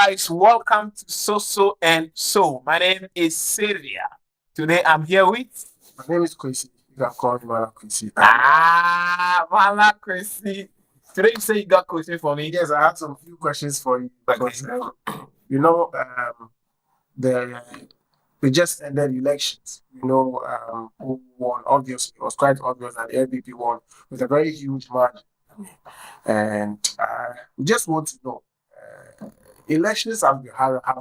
guys, welcome to So and So. My name is Sylvia. Today I'm here with My name is Kwesi. You can call me Mala Kwesi. Mala Chrissy. Today you say you got question for me. Yes, I had some few questions for you because you know the we just ended elections. Who won? Obviously, it was quite obvious that the LDP won with a very huge margin, and we just want to know elections have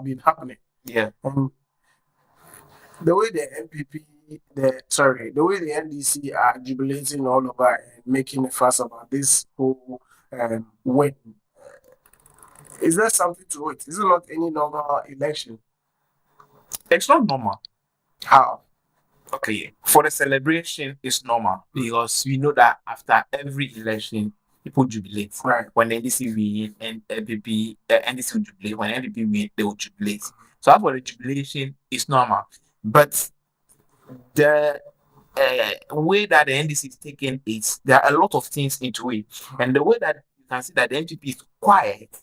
been happening, Yeah. and the way the NPP, the way the NDC are jubilating all over and making a fuss about this whole win, is there something to it? Is it not any normal election? It's not normal. How? Okay. For the celebration, it's normal because we know that after every election, people jubilate. Right. When NDC win and NPP, NDC will jubilate. When NPP win, they will jubilate. So as for the jubilation, it's normal. But the way that the NDC is taking it, there are a lot of things into it. And the way that you can see that the NPP is quiet,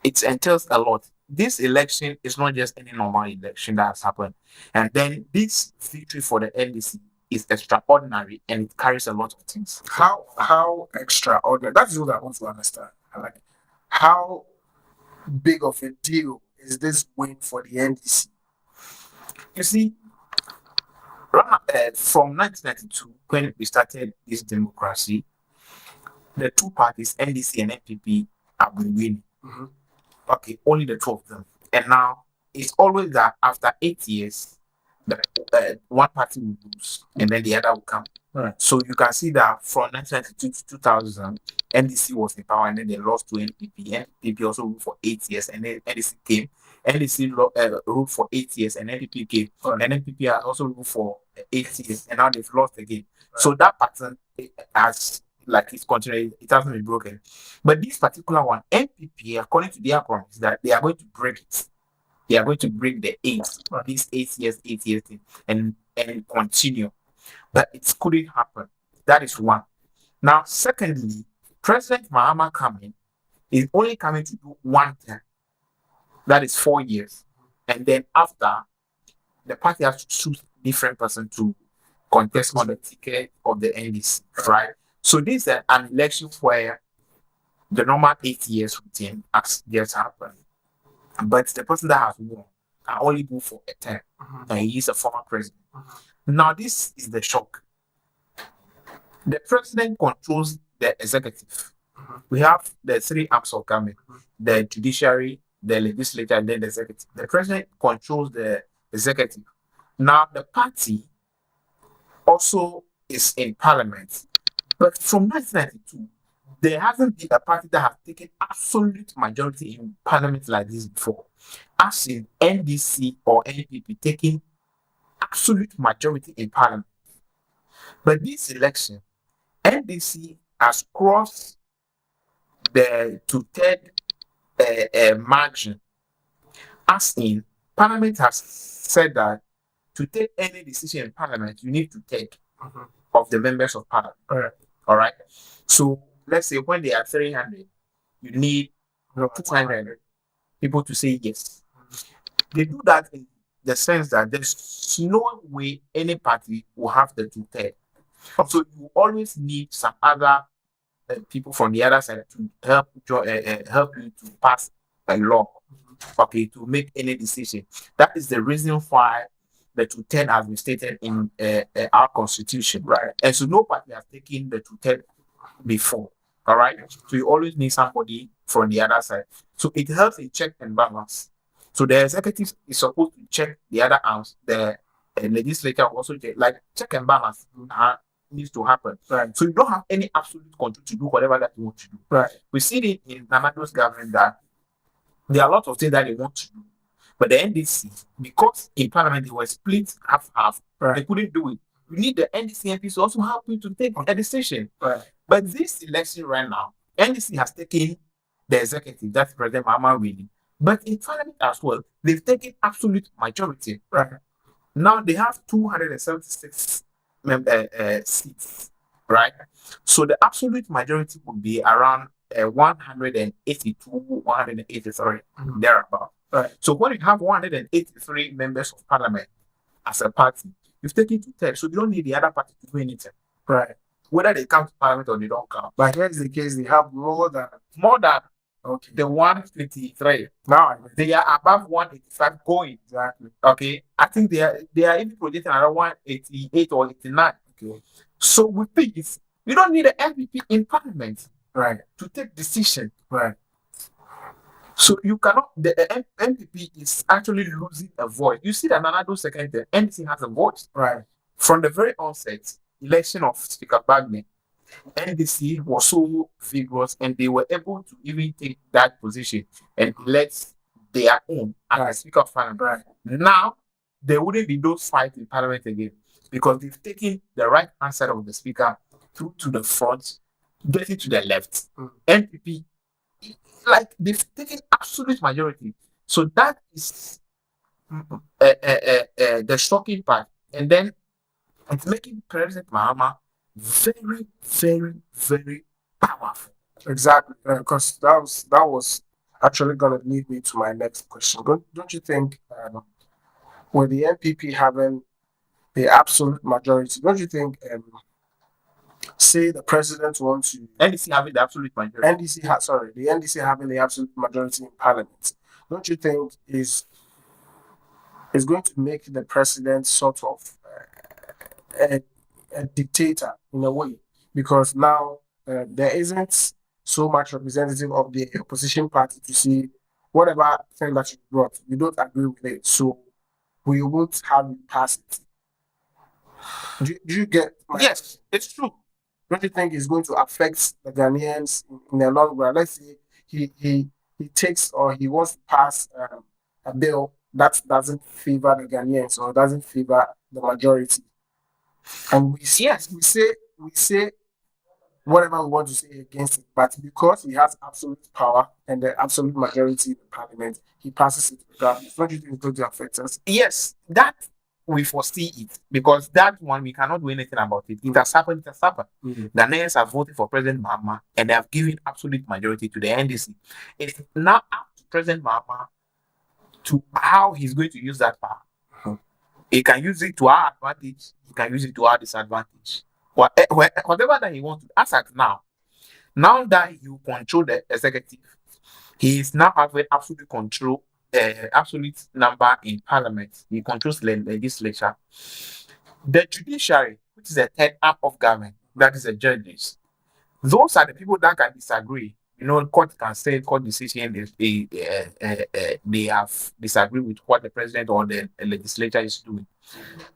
it entails a lot. This election is not just any normal election that has happened. And then this victory for the NDC is extraordinary and it carries a lot of things. How extraordinary? That's what I want to understand. Like, how big of a deal is this win for the NDC? You see, from 1992, when we started this democracy, the two parties, NDC and NPP, have been winning. Mm-hmm. Okay, only the two of them. And now it's always that after 8 years, the one party will lose and then the other will come. Right. So you can see that from 1992 to 2000, NDC was in power and then they lost to NPP. NPP also ruled for 8 years and then NDC came. NDC ruled for 8 years and NPP came. Right. And NPP has also ruled for 8 years and now they've lost again. Right. So that pattern has like it's continuing, it hasn't been broken. But this particular one, NPP, according to their promise, that they are going to break it. They are going to break the these 8 years thing, and continue. But it couldn't happen. That is one. Now, secondly, President Mahama coming is only coming to do one term. That is 4 years. And then after, the party has to choose different person to contest on the ticket of the NDC, right? So this is an election where the normal 8 years routine has just happened. But the person that has won can only go for a term. And he is a former president. Now, this is the shock. The president controls the executive. We have the three arms of government, the judiciary, the legislature, and then the executive. The president controls the executive. Now, the party also is in parliament. But from 1992, there hasn't been a party that has taken absolute majority in parliament like this before. As in NDC or NPP taking absolute majority in parliament. But this election, NDC has crossed the two-third margin. As in, parliament has said that to take any decision in parliament, you need to take of the members of parliament. All right. So let's say when they are 300, you need 200 people to say yes. They do that in the sense that there's no way any party will have the two-third. So you always need some other people from the other side to help you to pass a law, okay, to make any decision. That is the reason why the two-third has been stated in our constitution, right? And so no party has taken the two-third before, all right? So you always need somebody from the other side. So it helps in check and balance. So the executive is supposed to check the other arms. The legislature also check and balance needs to happen. Right. So you don't have any absolute control to do whatever that you want to do. Right. We see it in Nanado's government that there are a lot of things that they want to do. But the NDC, because in parliament they were split half, they couldn't do it. You need the NDC MPs to also help you to take a decision. Right. But this election right now, NDC has taken the executive, that's President Mahama winning. But in parliament as well, they've taken absolute majority. Right. Now they have 276 seats, right? So the absolute majority would be around 182, 180, sorry, thereabout. Right. So when you have 183 members of parliament as a party, you've taken 2/3, so you don't need the other party to do anything, Right. whether they come to parliament or they don't come. But here's the case: they have more than okay. The 153. Now they are above 185 going. Exactly. Okay. I think they are even projecting around 188 or 89. Okay. So with this, you don't need an MPP in parliament, right, to take decision. Right. So you cannot. The MPP is actually losing a voice. You see that Nanado second term, NDC has a voice. Right. From the very onset, election of Speaker Bagney, NDC was so vigorous and they were able to even take that position and elect their own as Right. Speaker of Parliament. Right. Now, there wouldn't be those fights in Parliament again because they've taken the right hand side of the Speaker through to the front, getting to the left. NPP, like they've taken absolute majority. So that is the shocking part. And then it's making President Mahama very, very, very powerful. Exactly, because that was actually going to lead me to my next question. Don't you think, with the NPP having the absolute majority, don't you think, say the president wants to NDC having the absolute majority. The NDC having the absolute majority in parliament, don't you think is going to make the president sort of a dictator in a way? Because now there isn't so much representative of the opposition party to see whatever thing that you brought, you don't agree with it, so we won't have you pass it. Do you get Yes, it's true. Don't you think it's going to affect the Ghanaians in the long run? Let's say he takes or he wants to pass a bill that doesn't favor the Ghanaians or doesn't favor the majority, and we say whatever we want to say against it, but because he has absolute power and the absolute majority in the parliament, he passes it regardless. Don't you think it's going to affect us? Yes, that we foresee it because that one we cannot do anything about it. It has happened. It has happened. The Ghanaians have voted for President Mahama and they have given absolute majority to the NDC. It's now up to President Mahama to how he's going to use that power. He can use it to our advantage. He can use it to our disadvantage. Whatever that he wants to. As at now that you control the executive, he is now having absolute control, absolute number in parliament. He controls the legislature. The judiciary, which is the third arm of government, that is the judges. Those are the people that can disagree. Court can say court decision they have disagreed with what the president or the legislature is doing.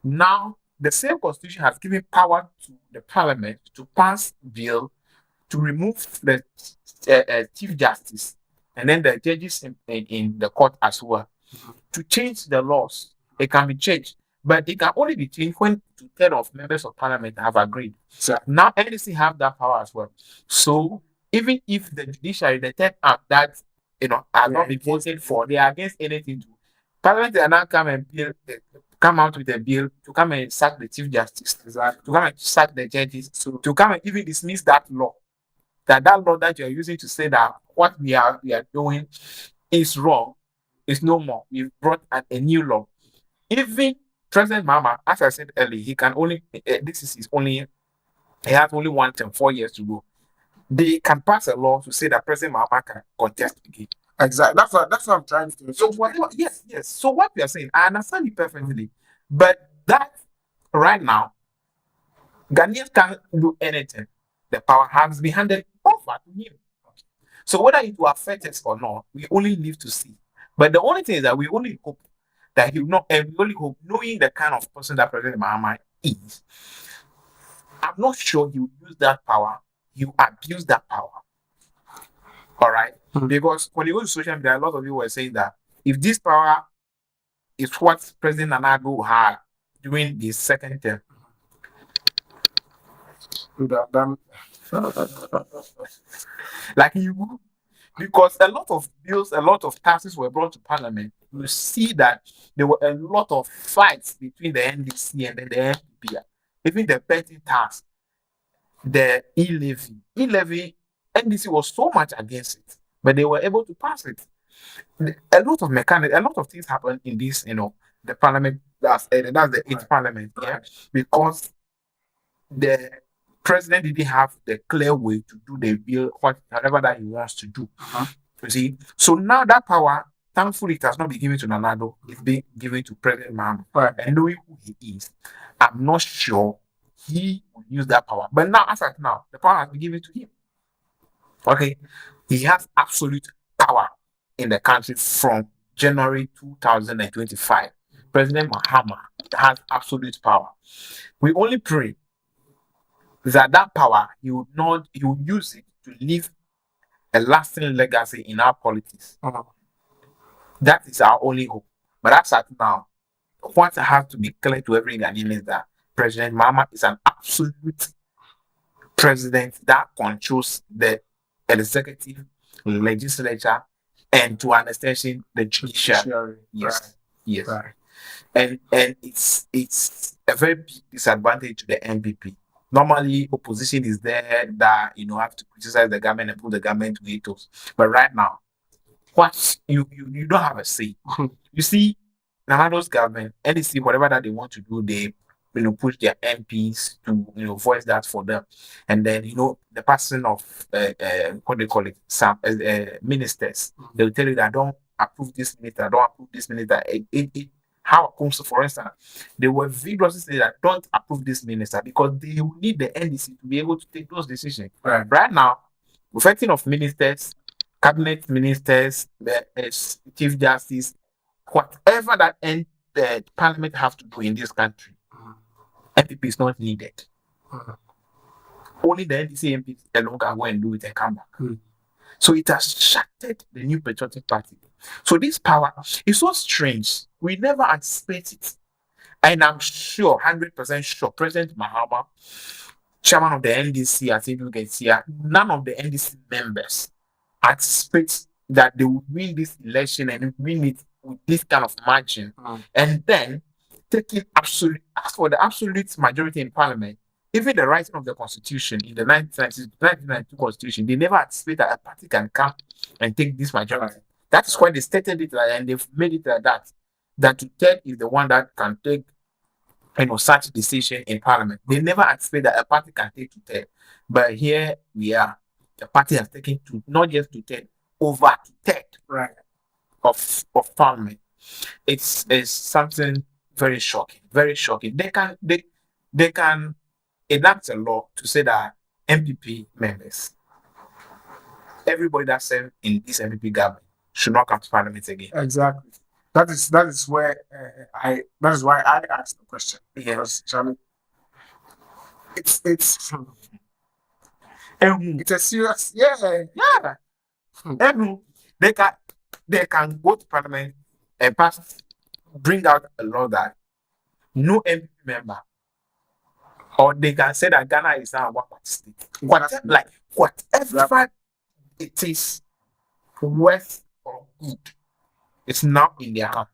Now, the same constitution has given power to the parliament to pass bill to remove the chief justice and then the judges in the court as well. To change the laws, it can be changed, but it can only be changed when 2/3 of members of parliament have agreed. So now NDC have that power as well. So even if the judiciary, the third arm that are not been voted for, they are against anything to parliament, they now come out with a bill to come and sack the chief justice, to come and sack the judges, to come and even dismiss that law. That law that you are using to say that what we are doing is wrong is no more. We've brought a new law. Even President Mahama, as I said earlier, he can only he has only 1 term, 4 years to go. They can pass a law to say that President Mahama can contest again. Exactly. That's what I'm trying to do. So whatever, yes. So what we are saying, I understand it perfectly, but that right now, Ghanaians can't do anything. The power has been handed over to him. So whether it will affect us or not, we only live to see. But the only thing is that we only hope that he will not, and we only hope, knowing the kind of person that President Mahama is, I'm not sure he will use that power. He will abuse that power. All right? Because when you go to social media, a lot of people were saying that if this power is what President Nanago had during the second term, like you, because a lot of bills, a lot of taxes were brought to parliament. You see that there were a lot of fights between the NDC and then the NPP. Even the petty tax, the e-levy, NDC was so much against it, but they were able to pass it. A lot of things happened in this, the parliament. That's the eighth parliament, yeah, because the president didn't have the clear way to do the bill, whatever that he wants to do. You see, so now that power, thankfully, it has not been given to Nanado, it's been given to President Mahama. And knowing who he is, I'm not sure he will use that power. But now, as of now, the power has been given to him. Okay, he has absolute power in the country from January 2025. President Mahama has absolute power. We only pray that power he will use it to leave a lasting legacy in our politics. That is our only hope. But as at now, what has to be clear to every Ghanaian is that President Mahama is an absolute president that controls the executive, legislature, and to an extension the judiciary. Yes, yes. And it's a very big disadvantage to the NPP. Normally, opposition is there that have to criticize the government and put the government to vetoes. But right now, what you don't have a say. You see, Nanado's government, NDC, whatever that they want to do, they push their MPs to voice that for them, and then the person of what they call it, some ministers, they will tell you that don't approve this minister, don't approve this minister. How comes, for instance, they were vigorously saying that don't approve this minister because they will need the NDC to be able to take those decisions. Right now, reflecting of ministers, cabinet ministers, chief justice, whatever that the parliament have to do in this country, MPP is not needed. Only the NDC MPs alone can go and do it and come back. So it has shattered the New Patriotic Party. So this power is so strange. We never anticipate it. And I'm sure, 100% sure, President Mahama, chairman of the NDC, as you can see here, none of the NDC members anticipate that they will win this election and win it with this kind of margin. And then taking as for the absolute majority in parliament, even the writing of the constitution in the 1992 constitution, they never anticipate that a party can come and take this majority. That is why they stated it and they've made it like that to take is the one that can take such decision in parliament. They never anticipate that a party can take to 10. But here we are. The party has taken to not just to 10, over to 10 of parliament. It's something very shocking, very shocking. They can enact a law to say that MPP members, everybody that's served in this MPP government, should not come to parliament again. Exactly. That is where that is why I asked the question. Yes, it's a serious They can go to parliament and bring out a law that no MPP member, or they can say that Ghana is now a one-party state. Whatever it is, worth or good, it's now in their hand.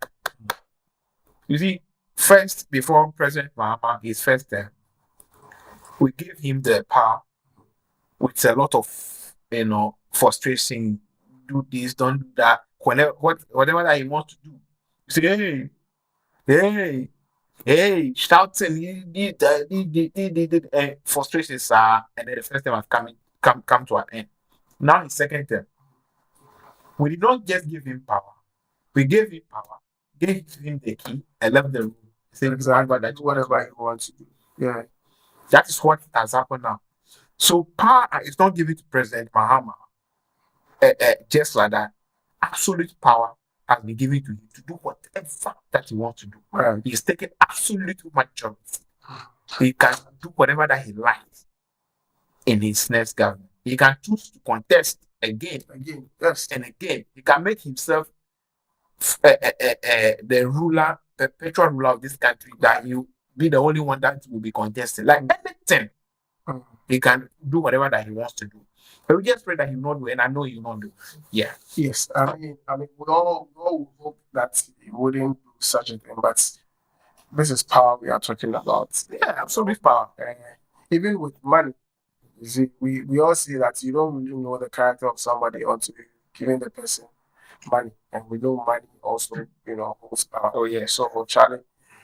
You see, first, before President Mahama, his first term, we gave him the power with a lot of frustration. Do this, don't do that. Whatever that he wants to do, you say, hey, shouting, and frustrations and then the first term has come to an end. Now his second term, we did not just give him power. We gave him power, gave him the key, and left the room. Exactly. That whatever he wants to do. Yeah. That is what has happened now. So power is not given to President Mahama just like that. Absolute power has been given to him to do whatever that he wants to do. He's taken absolute majority. He can do whatever that he likes in his next government. He can choose to contest again, yes, and again. He can make himself the perpetual ruler of this country, that he will be the only one that will be contested. Like anything, he can do whatever that he wants to do. But we just pray that he will not do, and I know he will not do. Yeah. Yes. I mean, we all hope that he wouldn't do such a thing, but this is power we are talking about. Yeah, absolute power. Even with money, You see, we all see that you don't really know the character of somebody until you're giving the person money. And we know money also, holds power. Oh yes. So, Charlie,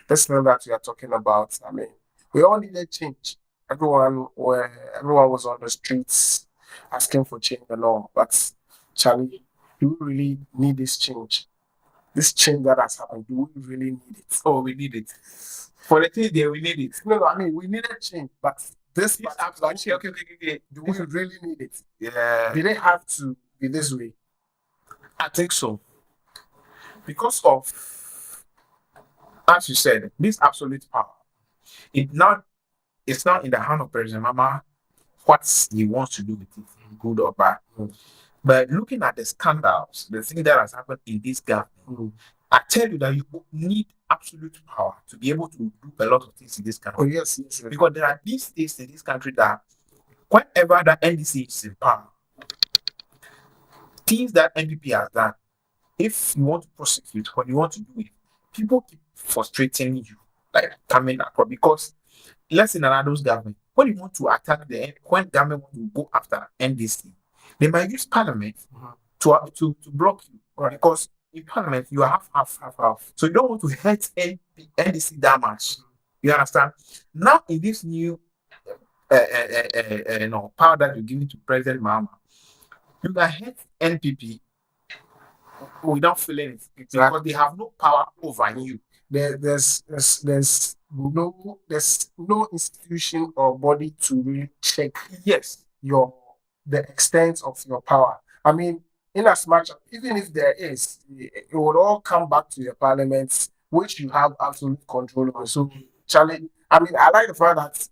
this thing that we are talking about, I mean, we all needed change. Everyone was on the streets asking for change and all. But, Charlie, do we really need this change? This change that has happened, do we really need it? Oh, we need it. For the thing there, we need it. No, I mean, we needed change, but this Okay. do we really need it? Yeah, Did it have to be this way? I think so. Because of, as you said, this absolute power. It's not in the hand of President Mama what he wants to do with it, good or bad. But looking at the scandals, the thing that has happened in this government, I tell you that you need absolute power to be able to do a lot of things in this country. Oh, yes. Because there are these states in this country that whenever the NDC is in power, things that NPP has done, if you want to prosecute, when you want to do it, people keep frustrating you, like coming across. Because let's say Nanado's government, when you want to attack when government want to go after NDC, they might use parliament to block you. Right. Because in parliament you are half. So you don't want to hurt NDC that much. You understand? Now in this new power that you're giving to President Mahama, you can hurt NPP without feeling it because they have no power over you. There's no institution or body to really check the extent of your power. I mean, in as much even if there is, it would all come back to your parliament, which you have absolute control over. So, Charlie, I mean, I like the fact that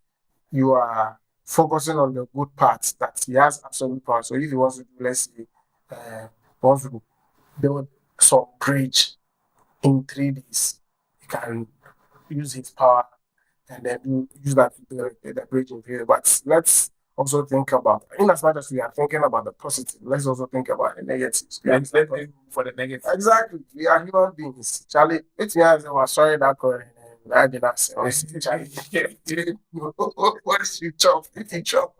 you are focusing on the good parts that he has absolute power. So if he wants to do, let's say, wants to build some bridge in 3 days, he can use his power and then use that to build the bridge in 3 days. But let's also think about, in as much as we are thinking about the positive, let's also think about the negatives. Let's think for the negative. Exactly. We are human beings. Charlie, it's me as I was sorry that correct. I did not say, Charlie, what is your job? It's your job.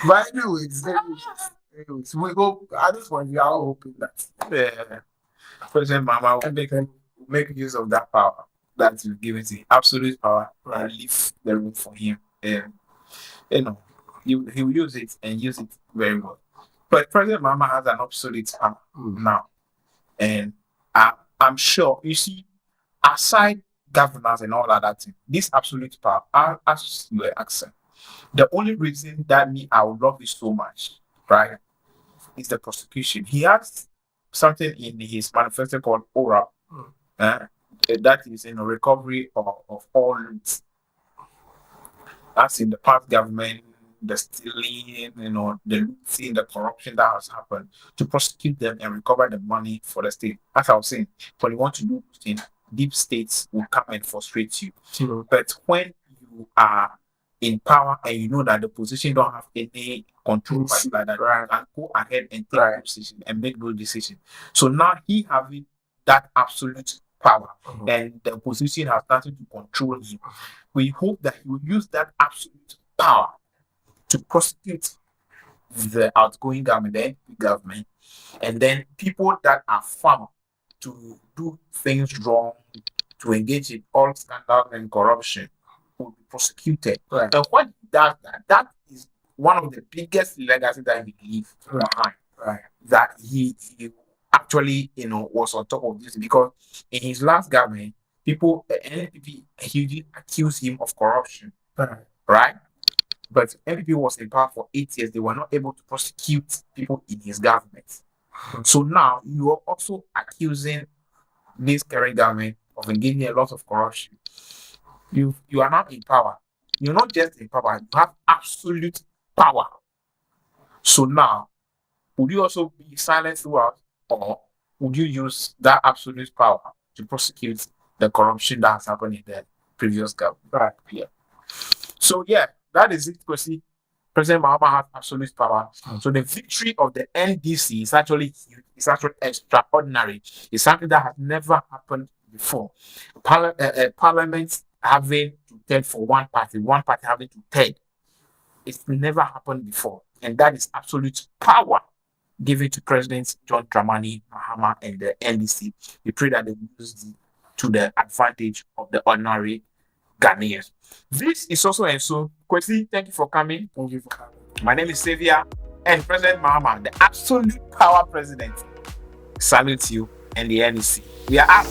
But anyways, we hope, at this point, we are all hoping that. Yeah. President Mama will make use of that power that you give it to him, absolute power, and leave the room for him. And, he will use it and use it very well. But President Mama has an absolute power now. And I'm sure, you see, aside governors and all of that thing, this absolute power, as you were asking, the only reason that I would love it so much, right, is the prosecution. He has something in his manifesto called ORA, that is in a recovery of all loot. That's in the past government, the stealing, the looting, the corruption that has happened, to prosecute them and recover the money for the state. As I was saying, when you want to do things, deep states will come and frustrate you. But when you are in power and you know that the position don't have any control like that, you can go ahead and take a position and make those decisions. So now he having that absolute power and the opposition has nothing to control him. We hope that he will use that absolute power to prosecute the outgoing government, the NPP government, and then people that are found to do things wrong, to engage in all scandal and corruption, will be prosecuted. And when he does that is one of the biggest legacy that he leaves behind. That he actually, was on top of this, because in his last government, people, NPP, hugely accused him of corruption. Right? But NPP was in power for 8 years. They were not able to prosecute people in his government. So now you are also accusing this current government of engaging in a lot of corruption. You are now in power. You're not just in power, you have absolute power. So now, would you also be silent throughout, or would you use that absolute power to prosecute the corruption that has happened in the previous government? So that is it, Kwesi. President Mahama has absolute power. So the victory of the NDC is actually extraordinary. It's something that has never happened before. Parliament having to take for one party having to take It's never happened before. And that is absolute power given to President John Dramani Mahama and the NDC. We pray that they will use it to the advantage of the ordinary Ghanaians. This is also and so. Kwesi, thank you for coming. Thank you for having me. My name is Xavier, and President Mahama, the absolute power president, salutes you and the NDC. We are out.